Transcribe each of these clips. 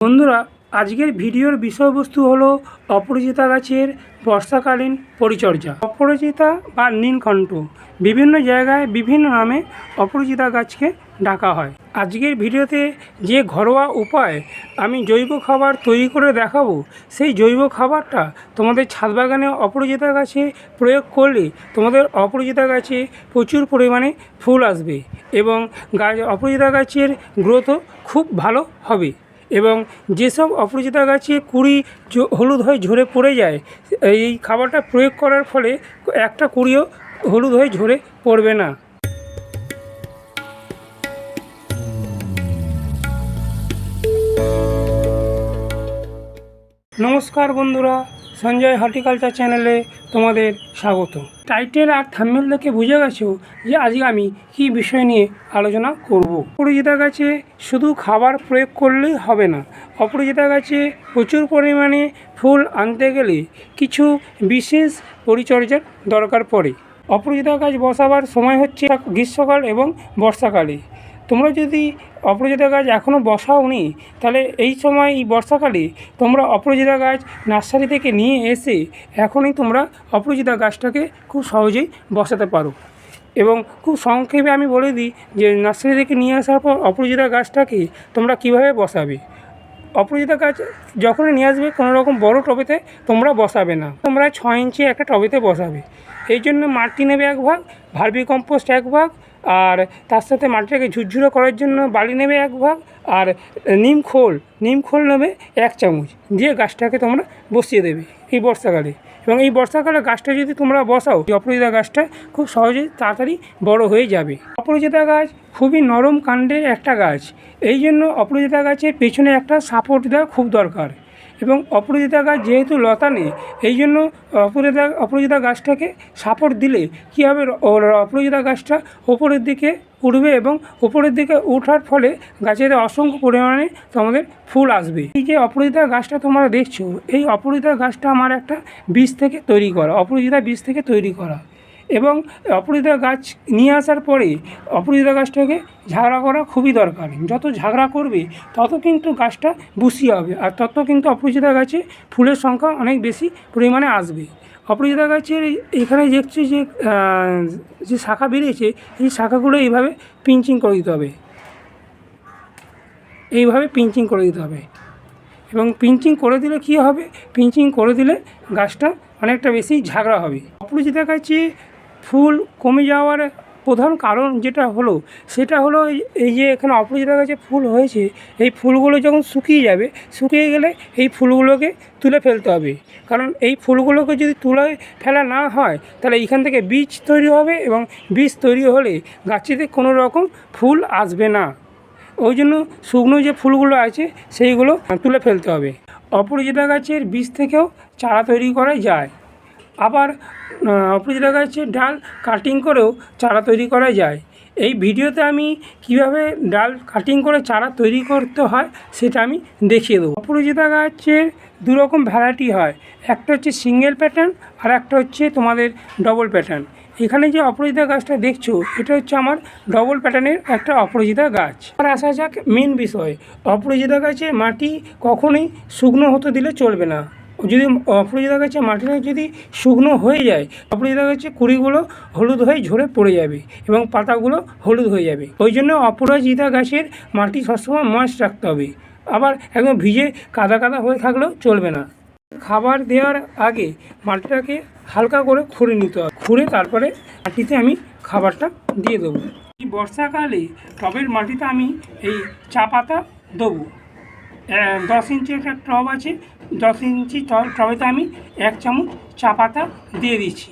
বন্ধুরা, আজকের ভিডিওর বিষয়বস্তু হলো অপরাজিতা গাছের বর্ষাকালীন পরিচর্যা। অপরাজিতা বা নীলকণ্ঠ বিভিন্ন জায়গায় বিভিন্ন নামে অপরাজিতা গাছকে ডাকা হয়। আজকের ভিডিওতে যে ঘরোয়া উপায় আমি জৈব খাবার তৈরি করে দেখাবো, সেই জৈব খাবারটা তোমাদের ছাদ বাগানে অপরাজিতা গাছে প্রয়োগ করলে তোমাদের অপরাজিতা গাছে প্রচুর পরিমাণে ফুল আসবে এবং অপরাজিতা গাছের গ্রোথও খুব ভালো হবে। এবং যেসব অপরাজিতা গাছে কুঁড়ি হলুদ হয়ে ঝরে পড়ে যায়, এই খাবারটা প্রয়োগ করার ফলে একটা কুঁড়িও হলুদ হয়ে ঝরে পড়বে না। নমস্কার বন্ধুরা, সঞ্জয় হর্টিকালচার চ্যানেলে তোমাদের স্বাগত। টাইটেল আর থাম্বনেল দেখে বুঝে গেছো যে আজকে আমি কী বিষয় নিয়ে আলোচনা করব। অপরাজিতা গাছে শুধু খাবার প্রয়োগ করলেই হবে না, অপরাজিতা গাছে প্রচুর পরিমাণে ফুল আনতে গেলে কিছু বিশেষ পরিচর্যার দরকার পড়ে। অপরাজিতা গাছ বসাবার সময় হচ্ছে গ্রীষ্মকাল এবং বর্ষাকালে। তোমরা যদি অপরাজিতা গাছ এখনও বসাওনি, তাহলে এই সময় এই বর্ষাকালে তোমরা অপরাজিতা গাছ নার্সারি থেকে নিয়ে এসে এখনই তোমরা অপরাজিতা গাছটাকে খুব সহজেই বসাতে পারো। এবং খুব সংক্ষেপে আমি বলে দিই যে নার্সারি থেকে নিয়ে আসার পর অপরাজিতা গাছটাকে তোমরা কীভাবে বসাবে। অপরাজিতা গাছ যখনই নিয়ে আসবে কোনো রকম বড় টবেতে তোমরা বসাবে না, তোমরা 6 ইঞ্চি একটা টবেতে বসাবে। এই জন্য মাটি নেবে 1 ভাগ, ভার্মি কম্পোস্ট 1 ভাগ, আর তার সাথে মাটিটাকে ঝুরঝুরে করার জন্য বালি নেবে 1 ভাগ, আর নিম খোল নেবে 1 চামচ, দিয়ে গাছটাকে তোমরা বসিয়ে দেবে এই বর্ষাকালে। এবং এই বর্ষাকালে গাছটা যদি তোমরা বসাও, অপরাজিতা গাছটা খুব সহজেই তাড়াতাড়ি বড় হয়ে যাবে। অপরাজিতা গাছ খুবই নরম কাণ্ডের একটা গাছ, এই জন্য অপরাজিতা গাছের পেছনে একটা সাপোর্ট দেওয়া খুব দরকার। এবং অপরাজিতা গাছ যেহেতু লতা নেই, এই জন্য অপরাজিতা গাছটাকে সাপোর্ট দিলে কী হবে, অপরাজিতা গাছটা ওপরের দিকে উঠবে এবং উপরের দিকে ওঠার ফলে গাছের অসংখ্য পরিমাণে তোমাদের ফুল আসবে। এই যে অপরাজিতা গাছটা তোমরা দেখছো, এই অপরাজিতা গাছটা আমার একটা বীজ থেকে তৈরি করা, অপরাজিতা বীজ থেকে তৈরি করা। এবং অপরাজিতা গাছ নিয়ে আসার পরে অপরাজিতা গাছটাকে ঝাগড়া করা খুবই দরকার। যত ঝাগড়া করবে তত কিন্তু গাছটা বুশি হবে, আর তত কিন্তু অপরাজিতা গাছে ফুলের সংখ্যা অনেক বেশি পরিমাণে আসবে। অপরাজিতা গাছের এখানে দেখছি যে শাখা বেরিয়েছে, এই শাখাগুলো এইভাবে পিঞ্চিং করে দিতে হবে, এইভাবে পিঞ্চিং করে দিতে হবে। এবং পিঞ্চিং করে দিলে কী হবে, পিঞ্চিং করে দিলে গাছটা অনেকটা বেশি ঝাগড়া হবে। অপরাজিতা গাছে ফুল কমে যাওয়ার প্রধান কারণ সেটা হলো এই যে এখানে অপরাজিতা গাছে ফুল হয়েছে, এই ফুলগুলো যখন শুকিয়ে গেলে এই ফুলগুলোকে তুলে ফেলতে হবে। কারণ এই ফুলগুলোকে যদি তুলে ফেলা না হয়, তাহলে এইখান থেকে বীজ তৈরি হবে এবং বীজ তৈরি হলে গাছেতে কোনো রকম ফুল আসবে না। ওই জন্য শুকনো যে ফুলগুলো আছে সেইগুলো তুলে ফেলতে হবে। অপরাজিতা গাছের বীজ থেকেও চারা তৈরি করা যায়, আবার অপরাজিতা গাছের ডাল কাটিং করেও চারা তৈরি করা যায়। এই ভিডিওতে আমি কিভাবে ডাল কাটিং করে চারা তৈরি করতে হয় সেটা আমি দেখিয়ে দেবো। অপরাজিতা গাছের 2 রকম ভ্যারাইটি হয়, একটা হচ্ছে সিঙ্গেল প্যাটার্ন আর একটা হচ্ছে তোমাদের ডবল প্যাটার্ন। এখানে যে অপরাজিতা গাছটা দেখছো, এটা হচ্ছে আমার ডবল প্যাটার্নের একটা অপরাজিতা গাছ। আর আসা যাক মেন বিষয়, অপরাজিতা গাছের মাটি কখনোই শুকনো হতে দিলে চলবে না। যদি অপরাজিতা গাছের মাটিটা যদি শুকনো হয়ে যায়, অপরাজিতা গাছের কুঁড়িগুলো হলুদ হয়ে ঝরে পড়ে যাবে এবং পাতাগুলো হলুদ হয়ে যাবে। ওই জন্য অপরাজিতা গাছের মাটি সবসময় ময়েস্ট রাখতে হবে, আবার একদম ভিজে কাদা কাদা হয়ে থাকলেও চলবে না। খাবার দেওয়ার আগে মাটিটাকে হালকা করে খুঁড়ে নিতে হবে, খুঁড়ে তারপরে মাটিতে আমি খাবারটা দিয়ে দেবো। এই বর্ষাকালে টবের মাটিতে আমি এই চা পাতা দেবো। 10 ইঞ্চি একটা টব আছে, 10 ইঞ্চি টবেতে আমি 1 চামচ চা পাতা দিয়ে দিচ্ছি।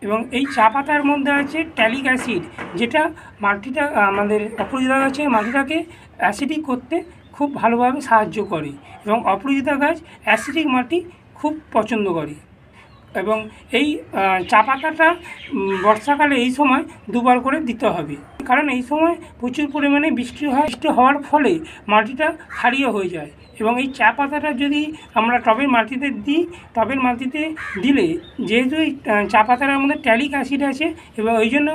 এবং এই চা পাতার মধ্যে আছে ট্যালিক অ্যাসিড, যেটা মাটিটা আমাদের অপরাজিতা গাছের মাটিটাকে অ্যাসিডিক করতে খুব ভালোভাবে সাহায্য করে। এবং অপরাজিতা গাছ অ্যাসিডিক মাটি খুব পছন্দ করে। এবং এই চা পাতাটা বর্ষাকালে এই সময় 2 বার করে দিতে হবে, কারণ এই সময় প্রচুর পরিমাণে বৃষ্টি হওয়ার ফলে মাটিটা ক্ষারীয় হয়ে যায় এবং এই চা পাতাটা যদি আমরা টবের মাটিতে দিই, টবের মাটিতে দিলে যেহেতু এই চা পাতাটার মধ্যে ট্যালিক অ্যাসিড আছে এবং ওই জন্য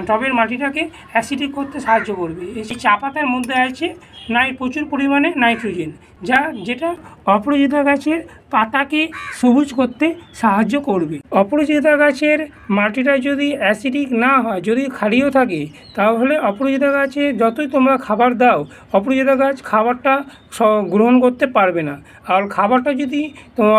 টবের মাটিটাকে অ্যাসিডিক করতে সাহায্য করবে। এই চা পাতার মধ্যে আছে প্রচুর পরিমাণে নাইট্রোজেন, যেটা অপরাজিতা গাছের পাতাকে সবুজ করতে সাহায্য করবে। অপরাজিতা গাছের মাটিটা যদি অ্যাসিডিক না হয়, যদি ক্ষারীয় থাকে, তাহলে অপরাজিতা গাছে যতই তোমরা খাবার দাও, অপরাজিতা গাছ খাবারটা গ্রহণ করতে পারবে না। আর খাবারটা যদি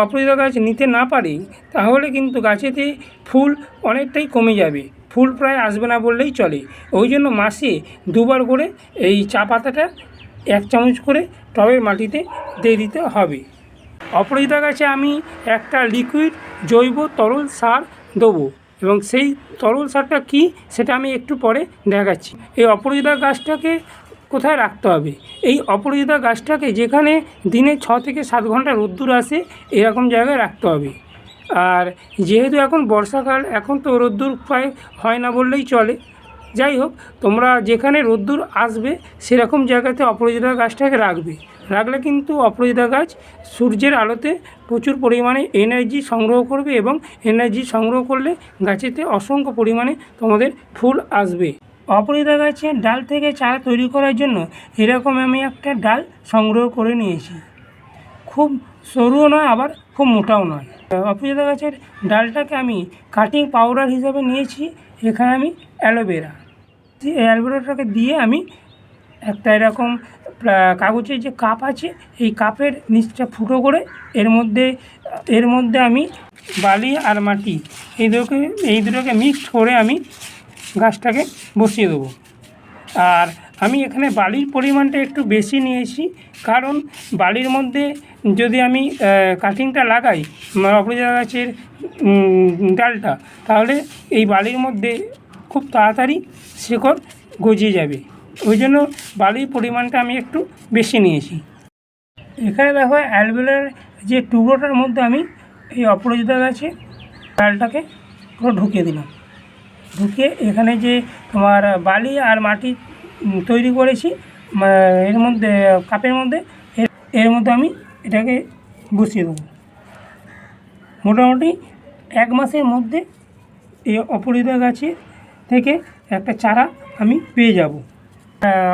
অপরাজিতা গাছ নিতে না পারে, তাহলে কিন্তু গাছেতে ফুল অনেকটাই কমে যাবে, ফুল প্রায় আসবে না বললেই চলে। ওই জন্য মাসে 2 বার করে এই চা পাতাটা 1 চামচ করে টবের মাটিতে দিয়ে দিতে হবে। অপরাজিতা গাছে আমি একটা লিকুইড জৈব তরল সার দেবো, এবং সেই তরল সারটা কী সেটা আমি একটু পরে দেখাচ্ছি। এই অপরাজিতা গাছটাকে কোথায় রাখতে হবে? এই অপরাজিতা গাছটাকে যেখানে দিনে 6 থেকে 7 ঘন্টা রোদ্দুর আসে, এরকম জায়গায় রাখতে হবে। আর যেহেতু এখন বর্ষাকাল, এখন তো রোদ্দুর প্রায় হয় না বললেই চলে। যাই হোক, তোমরা যেখানে রোদ্দুর আসবে সেরকম জায়গাতে অপরাজিতা গাছটাকে রাখলে কিন্তু অপরাজিতা গাছ সূর্যের আলোতে প্রচুর পরিমাণে এনার্জি সংগ্রহ করবে, এবং এনার্জি সংগ্রহ করলে গাছেতে অসংখ্য পরিমাণে তোমাদের ফুল আসবে। অপরাজিতা গাছের ডাল থেকে চারা তৈরি করার জন্য এরকম আমি একটা ডাল সংগ্রহ করে নিয়েছি। খুব সরুও নয়, আবার খুব মোটাও নয়। অপরাজিতা গাছের ডালটাকে আমি কাটিং পাউডার হিসাবে নিয়েছি। এখানে আমি অ্যালোভেরাটাকে দিয়ে আমি একটা এরকম কাগজের যে কাপ আছে, এই কাপের নিচটা ফুটো করে এর মধ্যে আমি বালি আর মাটি এই দুটোকে মিক্সড করে আমি গাছটাকে বসিয়ে দেবো। আর আমি এখানে বালির পরিমাণটা একটু বেশি নিয়েছি, কারণ বালির মধ্যে যদি আমি কাটিংটা লাগাই অপরাজিতা গাছের ডালটা, তাহলে এই বালির মধ্যে খুব তাড়াতাড়ি শিকড় গজিয়ে যাবে। ওই জন্য বালির পরিমাণটা আমি একটু বেশি নিয়েছি। এখানে দেখো অ্যালবেলার যে টুকরোটার মধ্যে আমি এই অপরাজিতা গাছে ডালটাকে পুরো ঢুকিয়ে দিলাম। ঢুকিয়ে এখানে যে তোমার বালি আর মাটি তৈরি করেছি এর মধ্যে, কাপের মধ্যে, এর মধ্যে আমি এটাকে বসিয়ে দেবো। মোটামুটি 1 মাসের মধ্যে এই অপরাজিতা গাছে থেকে একটা চারা আমি পেয়ে যাব।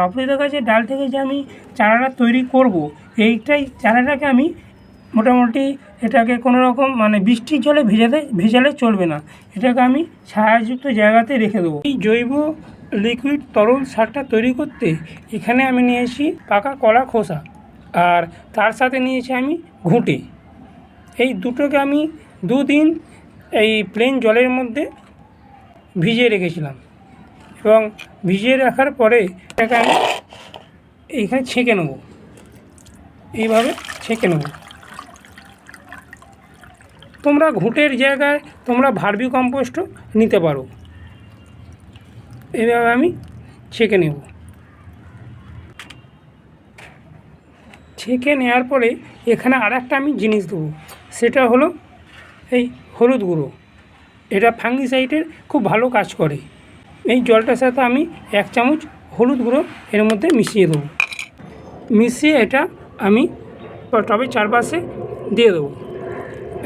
অপরাজিতা গাছের ডাল থেকে যে আমি চারাটা তৈরি করব, চারাটাকে আমি মোটামুটি এটাকে কোনো রকম বৃষ্টির জলে ভেজালে চলবে না, এটাকে আমি ছায়াযুক্ত জায়গাতে রেখে দেবো। এই জৈব লিকুইড তরল সারটা তৈরি করতে এখানে আমি নিয়েছি পাকা কলা খোসা, আর তার সাথে নিয়েছি আমি ঘুঁটে। এই দুটোকে আমি 2 দিন এই প্লেন জলের মধ্যে ভিজিয়ে রেখেছিলাম, এবং ভিজিয়ে রাখার পরে এটাকে আমি এইখানে ছেঁকে নেব, এইভাবে ছেঁকে নেব। তোমরা ঘুঁটের জায়গায় তোমরা ভার্মি কম্পোস্টও নিতে পারো। এইভাবে আমি ছেঁকে নেব। ছেঁকে নেওয়ার পরে এখানে আরেকটা আমি জিনিস দেবো, সেটা হলো এই হলুদ গুঁড়ো। এটা ফাঙ্গিসাইডের খুব ভালো কাজ করে। এই জলটার সাথে আমি 1 চামচ হলুদ গুঁড়ো এর মধ্যে মিশিয়ে দেবো। মিশিয়ে এটা আমি টবের চারপাশে দিয়ে দেবো,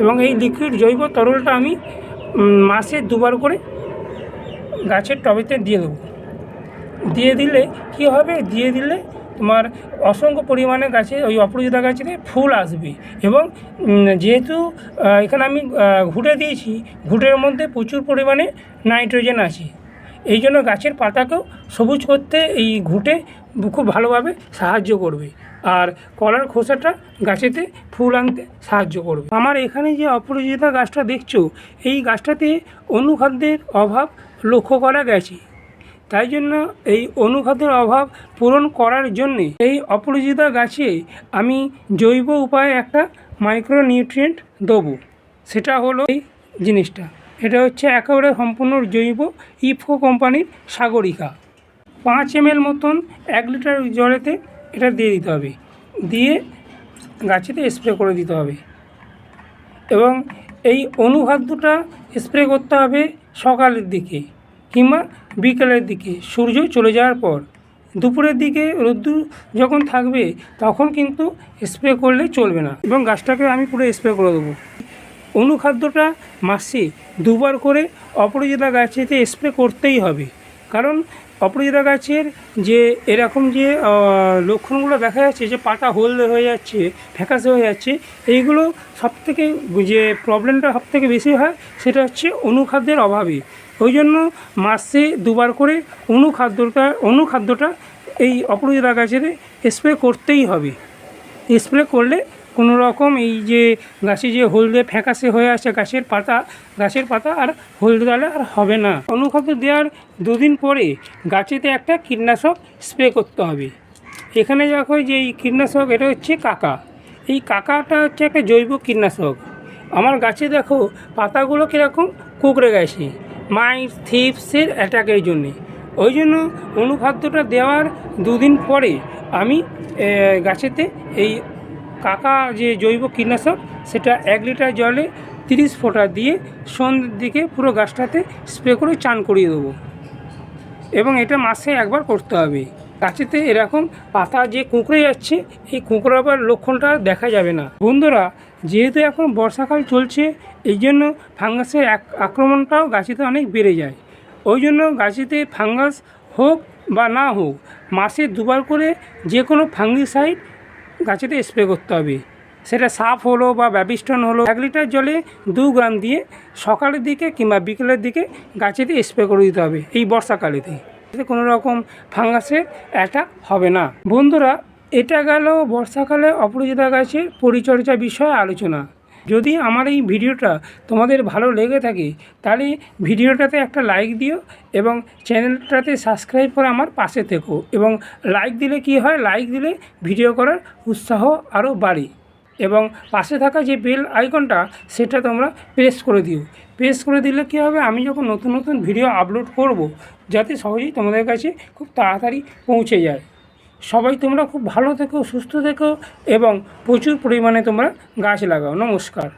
এবং এই লিকুইড জৈব তরলটা আমি মাসে 2 বার করে গাছের টবেতে দিয়ে দেবো। দিয়ে দিলে কী হবে, দিয়ে দিলে তোমার অসংখ্য পরিমাণে গাছে, ওই অপরাজিতা গাছে ফুল আসবে। এবং যেহেতু এখানে আমি ঘুঁটে দিয়েছি, ঘুঁটের মধ্যে প্রচুর পরিমাণে নাইট্রোজেন আছে, এই জন্য গাছের পাতাকেও সবুজ করতে এই ঘুঁটে খুব ভালোভাবে সাহায্য করবে। আর কলার খোসাটা গাছেতে ফুল আনতে সাহায্য করবে। আমার এখানে যে অপরাজিতা গাছটা দেখছো, এই গাছটাতে অনুখাদ্যের অভাব লক্ষ্য করা গেছে। তাই জন্য এই অনুখাদ্যের অভাব পূরণ করার জন্যে এই অপরাজিতা গাছে আমি জৈব উপায়ে একটা মাইক্রোনিউট্রিয়েন্ট দেবো। সেটা হলো এই জিনিসটা, এটা হচ্ছে একেবারে সম্পূর্ণ জৈব ইফকো কোম্পানির সাগরিকা। 5 ml মতন 1 লিটার জলেতে এটা দিয়ে দিতে হবে, দিয়ে গাছেতে স্প্রে করে দিতে হবে। এবং এই অনুখাদ্যটা স্প্রে করতে হবে সকালের দিকে কিংবা বিকেলের দিকে, সূর্য চলে যাওয়ার পর। দুপুরের দিকে রোদ্দুর যখন থাকবে তখন কিন্তু স্প্রে করলে চলবে না, এবং গাছটাকে আমি পুরো স্প্রে করে দেবো। অনুখাদ্যটা মাসে 2বার করে অপরাজিতা গাছেতে স্প্রে করতেই হবে, কারণ অপরাজিতা গাছের যে এরকম যে লক্ষণগুলো দেখা যাচ্ছে, যে পাতা হলদে হয়ে যাচ্ছে, ফ্যাকাশে হয়ে যাচ্ছে, এইগুলো সবথেকে যে প্রবলেমটা সবথেকে বেশি হয় সেটা হচ্ছে অনুখাদ্যের অভাবে। ওই জন্য মাসে 2বার করে অনুখাদ্যটা এই অপরাজিতা গাছের স্প্রে করতেই হবে। স্প্রে করলে কোনো রকম এই যে গাছে যে হলদে ফ্যাকাশে হয়ে আছে গাছের পাতা আর হলদে দালে আর হবে না। অনুখাদ্য দেওয়ার 2 দিন পরে গাছেতে একটা কীটনাশক স্প্রে করতে হবে। এখানে দেখো যে এই কীটনাশক, এটা হচ্ছে কাকা। এই কাকাটা হচ্ছে একটা জৈব কীটনাশক। আমার গাছে দেখো পাতাগুলো কীরকম কুঁকড়ে গেছে, মাইট থ্রিপসের অ্যাটাকের জন্যে। ওই জন্য অনুখাদ্যটা দেওয়ার 2 দিন পরে আমি গাছেতে এই কাকা যে জৈব কীটনাশক সেটা 1 লিটার জলে 30 ফোঁটা দিয়ে সন্ধ্যের দিকে পুরো গাছটাতে স্প্রে করে চান করিয়ে দেবো, এবং এটা মাসে 1বার করতে হবে। গাছেতে এরকম পাতা যে কুঁকড়ে যাচ্ছে, এই কুঁকড়াবার লক্ষণটা দেখা যাবে না। বন্ধুরা, যেহেতু এখন বর্ষাকাল চলছে, এই জন্য ফাঙ্গাসের আক্রমণটাও গাছেতে অনেক বেড়ে যায়। ওই জন্য গাছেতে ফাঙ্গাস হোক বা না হোক, মাসে 2বার করে যে কোনো ফাঙ্গিসাইড গাছেতে স্প্রে করতে হবে। সেটা সাপ হলো বা ব্যাবিস্টন হলো, 1 লিটার জলে 2 গ্রাম দিয়ে সকালের দিকে কিংবা বিকেলের দিকে গাছেতে স্প্রে করে দিতে হবে এই বর্ষাকালেতে। এতে কোনো রকম ফাঙ্গাসের অ্যাটাক হবে না। বন্ধুরা, এটা গেল বর্ষাকালে অপরাজিতা গাছের পরিচর্যা বিষয়ে আলোচনা। যদি আমার এই ভিডিওটা তোমাদের ভালো লেগে থাকে তাহলে ভিডিওটাতে একটা লাইক দিও, এবং চ্যানেলটাতে সাবস্ক্রাইব করে আমার পাশে থেকো। এবং লাইক দিলে কি হয়, লাইক দিলে ভিডিও করার উৎসাহ আরও বাড়ে। এবং পাশে থাকা যে বেল আইকনটা সেটা তোমরা প্রেস করে দিও। প্রেস করে দিলে কী হবে, আমি যখন নতুন নতুন ভিডিও আপলোড করব, যাতে সহজেই তোমাদের কাছে খুব তাড়াতাড়ি পৌঁছে যায়। সবাই তোমরা খুব ভালো থেকো, সুস্থ থেকো, এবং প্রচুর পরিমাণে তোমরা গাছ লাগাও। নমস্কার।